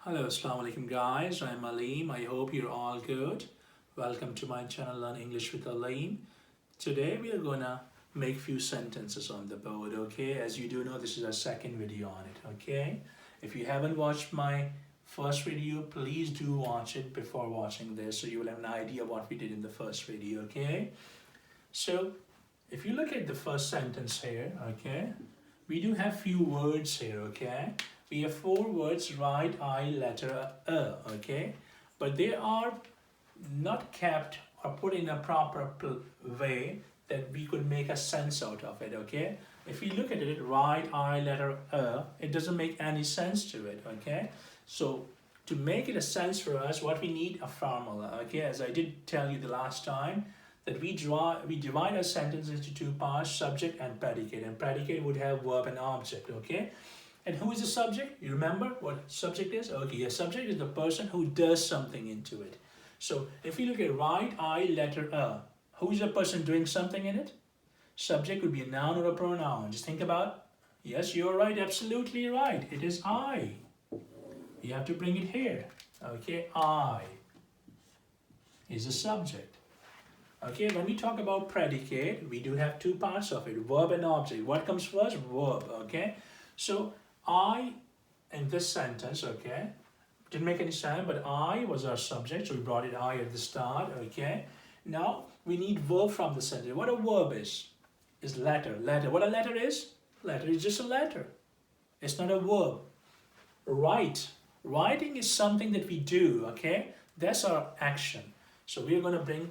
Hello, Assalamu alaikum guys. I'm Aleem. I hope you're all good. Welcome to my channel Learn English with Aleem. Today we are gonna make few sentences on the board, okay? As you do know, this is our second video on it, okay? If you haven't watched my first video, please do watch it before watching this so you will have an idea what we did in the first video, okay? So, if you look at the first sentence here, okay? We do have few words here, okay? We have four words, right, I, letter, okay? But they are not kept or put in a proper way that we could make a sense out of it, okay? If you look at it, right, I, letter, it doesn't make any sense to it, okay? So to make it a sense for us, what we need a formula, okay? As I did tell you the last time, that we divide our sentence into two parts, subject and predicate. And predicate would have verb and object, okay? And who is the subject? You remember what subject is? Okay, a subject is the person who does something into it. So if you look at right, I, letter, who is the person doing something in it? Subject would be a noun or a pronoun. Just think about, yes, you're right, absolutely right. It is I. You have to bring it here. Okay, I is the subject. Okay, when we talk about predicate, we do have two parts of it, verb and object. What comes first? Verb, okay? So, I, in this sentence, okay, didn't make any sense, but I was our subject, so we brought it I at the start, okay? Now, we need verb from the sentence. What a verb is letter. Letter, what a letter is? Letter is just a letter. It's not a verb. Write. Writing is something that we do, okay? That's our action. So we are going to bring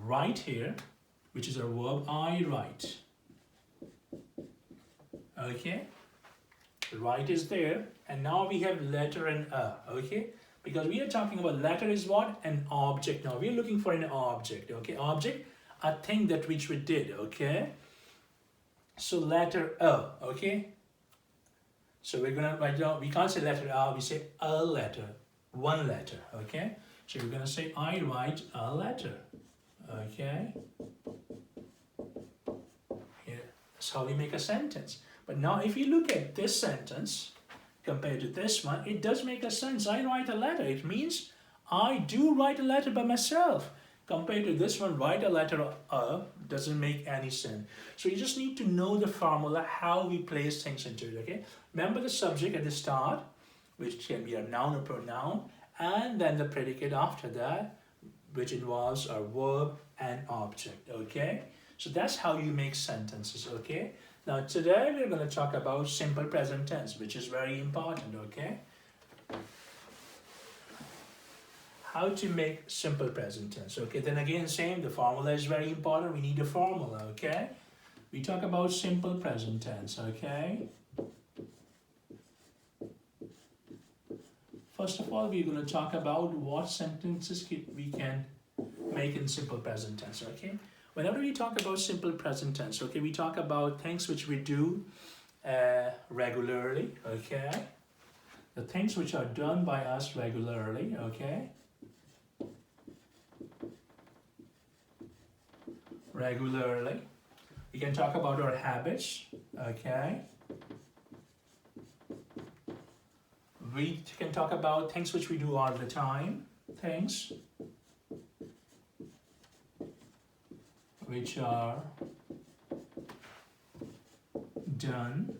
write here, which is our verb, I write. Okay? Write is there, and now we have letter and okay? Because we are talking about letter is what? An object. Now we are looking for an object, okay? Object, a thing that which we did, okay? So letter okay? So we're gonna write down, we can't say letter we say a letter, one letter, okay? So we're gonna say I write a letter, okay? Here, that's how we make a sentence. But now if you look at this sentence compared to this one, it does make a sense. I write a letter. It means I do write a letter by myself. Compared to this one, write a letter doesn't make any sense. So you just need to know the formula, how we place things into it, okay? Remember the subject at the start, which can be a noun or pronoun, and then the predicate after that, which involves a verb and object, okay? So that's how you make sentences, okay? Now today we're going to talk about simple present tense, which is very important, okay? How to make simple present tense, okay? Then again, same, the formula is very important. We need a formula, okay? We talk about simple present tense, okay? First of all, we're going to talk about what sentences we can make in simple present tense, okay? Whenever we talk about simple present tense, okay, we talk about things which we do regularly, okay? The things which are done by us regularly, okay? Regularly. We can talk about our habits, okay? We can talk about things which we do all the time, things which are done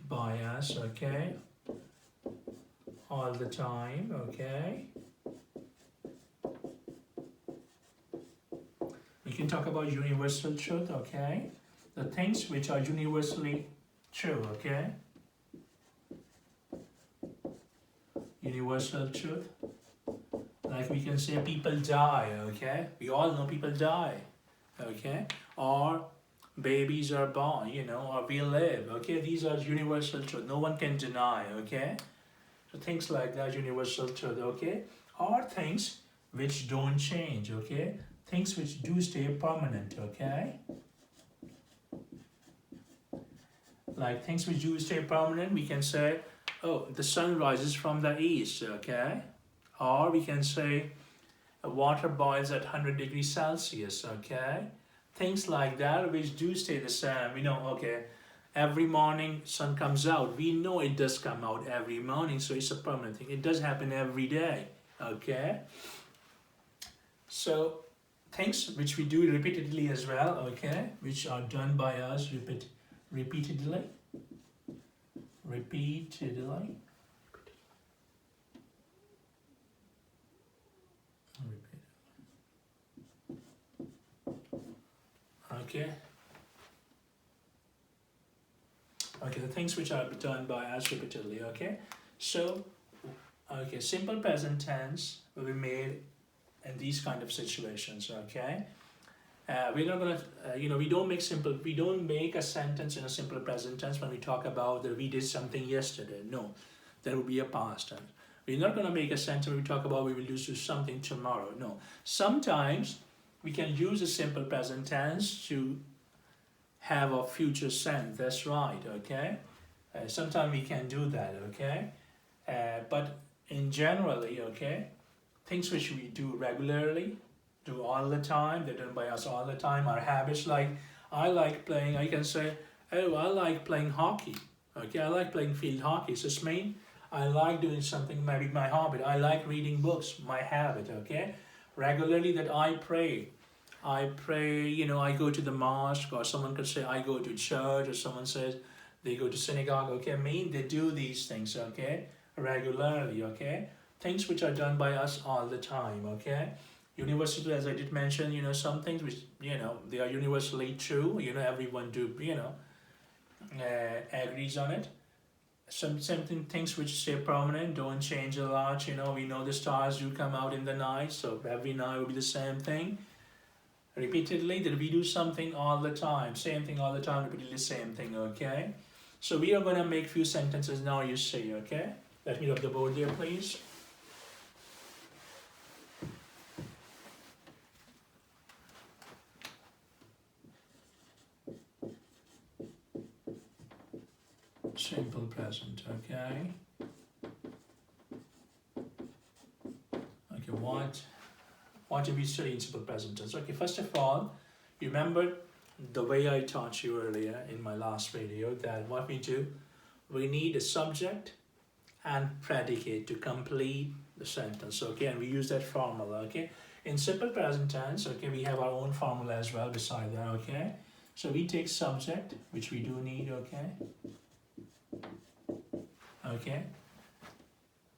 by us, okay, all the time, okay. We can talk about universal truth, okay, the things which are universally true, okay. Universal truth. Like we can say people die, okay? We all know people die, okay? Or babies are born, you know, or we live, okay? These are universal truth. No one can deny, okay? So things like that, universal truth, okay? Or things which don't change, okay? Things which do stay permanent, okay? Like things which do stay permanent, we can say, oh, the sun rises from the east, okay? Or we can say, water boils at 100 degrees Celsius, okay? Things like that which do stay the same. We know, okay, every morning sun comes out. We know it does come out every morning, so it's a permanent thing. It does happen every day, okay? So things which we do repeatedly as well, okay, which are done by us repeatedly. Okay. Okay, the things which are done by us repeatedly, okay? So, okay, simple present tense will be made in these kind of situations, okay? We're not gonna, we don't make a sentence in a simple present tense when we talk about that we did something yesterday. No, that will be a past tense. We're not gonna make a sentence when we talk about we will do something tomorrow. No, sometimes we can use a simple present tense to have a future sense. That's right, okay? Sometimes we can do that, okay? But in generally, okay, things which we do regularly, do all the time, they're done by us all the time, our habits, like I like playing, I can say, oh, I like playing hockey, okay, I like playing field hockey, so it's mean I like doing something, maybe my hobby, I like reading books, my habit, okay, regularly that I pray, I go to the mosque, or someone could say I go to church, or someone says they go to synagogue, okay, they do these things, okay, regularly, okay, things which are done by us all the time, okay. University, as I did mention, some things which, they are universally true, everyone do, agrees on it. Something things which stay permanent, don't change a lot, we know the stars do come out in the night, so every night will be the same thing. Repeatedly, that we do something all the time, same thing all the time, repeatedly same thing, okay? So we are going to make few sentences now, you see, okay? Let me look the board there, please. Simple present, okay? Okay, what do we study in simple present tense? Okay, first of all, you remember the way I taught you earlier in my last video that what we do, we need a subject and predicate to complete the sentence, okay? And we use that formula, okay? In simple present tense, okay, we have our own formula as well beside that, okay? So we take subject, which we do need, okay? Okay,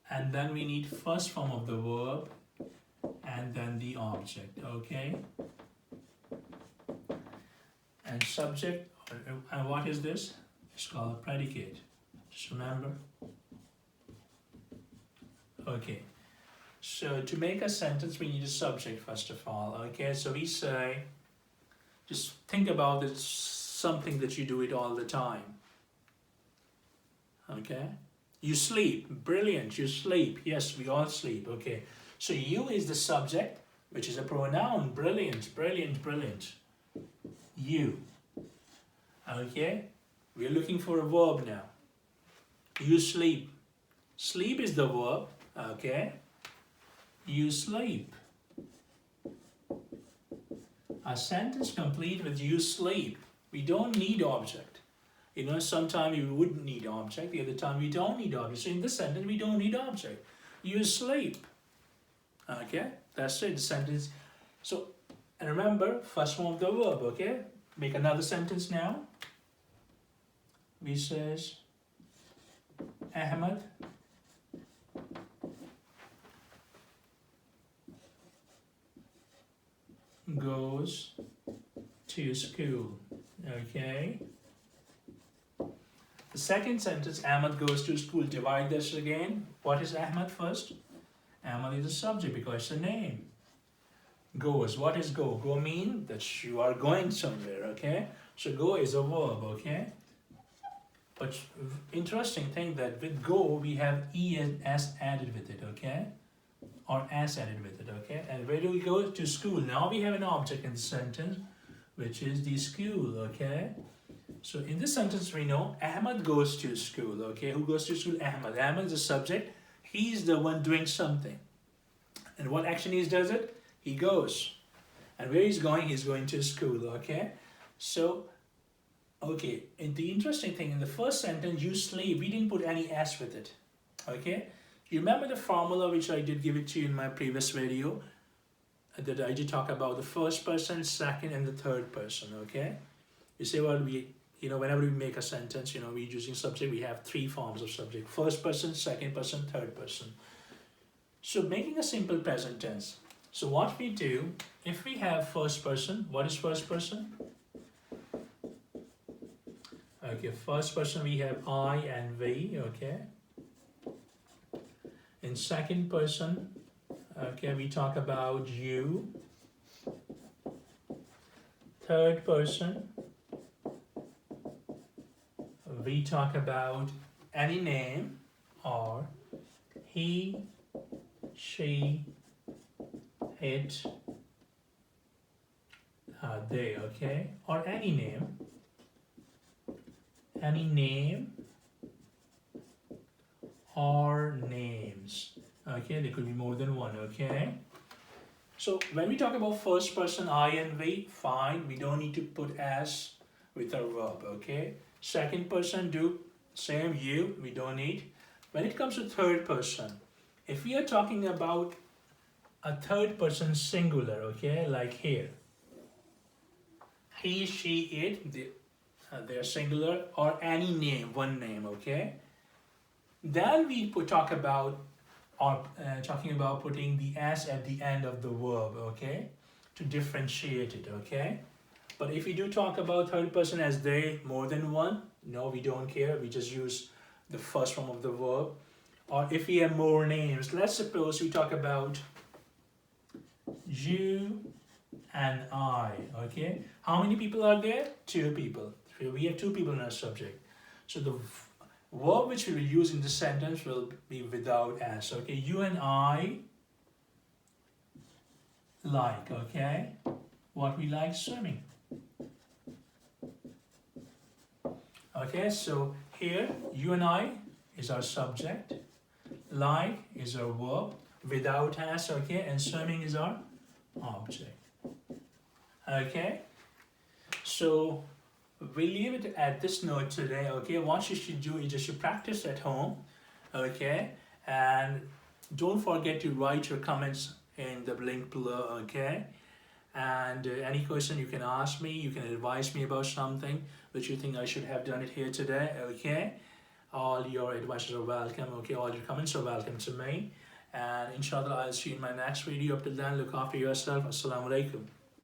and then we need first form of the verb and then the object, okay, and subject, and what is this? It's called a predicate, just remember. Okay, so to make a sentence we need a subject first of all, okay, so we say, just think about it, something that you do it all the time, okay. You sleep, brilliant, you sleep, yes, we all sleep, okay. So you is the subject, which is a pronoun, brilliant, brilliant, brilliant. You, okay. We're looking for a verb now. You sleep. Sleep is the verb, okay. You sleep. A sentence complete with you sleep. We don't need object. Sometimes you wouldn't need object, the other time we don't need object. So in this sentence, we don't need object. You sleep. Okay, that's it, the sentence. So, and remember, first form of the verb, okay? Make another sentence now. We says, Ahmed goes to school, okay? The second sentence, Ahmed goes to school. Divide this again. What is Ahmed first? Ahmed is a subject because it's a name. Goes. What is go? Go mean that you are going somewhere, okay? So go is a verb, okay? But interesting thing that with go, we have E and S added with it, okay? Or S added with it, okay? And where do we go? To school. Now we have an object in the sentence, which is the school, okay? So in this sentence we know Ahmed goes to school, okay? Who goes to school? Ahmed. Ahmed is the subject. He's the one doing something. And what action he does it? He goes. And where he's going to school, okay? So, Okay, and the interesting thing, in the first sentence, you sleep, we didn't put any s with it. Okay, you remember the formula which I did give it to you in my previous video, that I did talk about the first person, second, and the third person. Okay, you say, well, whenever we make a sentence, we're using subject, we have three forms of subject: first person, second person, third person. So making a simple present tense. So what we do, if we have first person, what is first person? Okay, first person we have I and we, okay. In second person, okay, we talk about you. Third person, we talk about any name, or he, she, it, they, okay, or any name or names. Okay, there could be more than one. Okay, so when we talk about first person I and we, fine, we don't need to put as with our verb. Okay, second person, do same, you, we don't need. When it comes to third person, if we are talking about a third person singular, okay, like here, he, she, it, they're singular, or any name, one name, okay. Then we talk about, or talking about putting the s at the end of the verb, okay, to differentiate it, okay. But if we do talk about third person as they, more than one, no, we don't care, we just use the first form of the verb. Or if we have more names, let's suppose we talk about you and I, okay. How many people are there? Two people. We have two people in our subject. So the verb which we will use in this sentence will be without s, okay. You and I like, okay. What we like? Swimming. Okay, so here, you and I is our subject, like is our verb, without s, okay, and swimming is our object. Okay, so we leave it at this note today. Okay, what you should do is you should practice at home. Okay, and don't forget to write your comments in the link below. Okay, and any question you can ask me, you can advise me about something which you think I should have done it here today. Okay, all your advices are welcome. Okay, all your comments are welcome to me, and inshallah I'll see you in my next video. Up till then, look after yourself. Assalamu alaikum.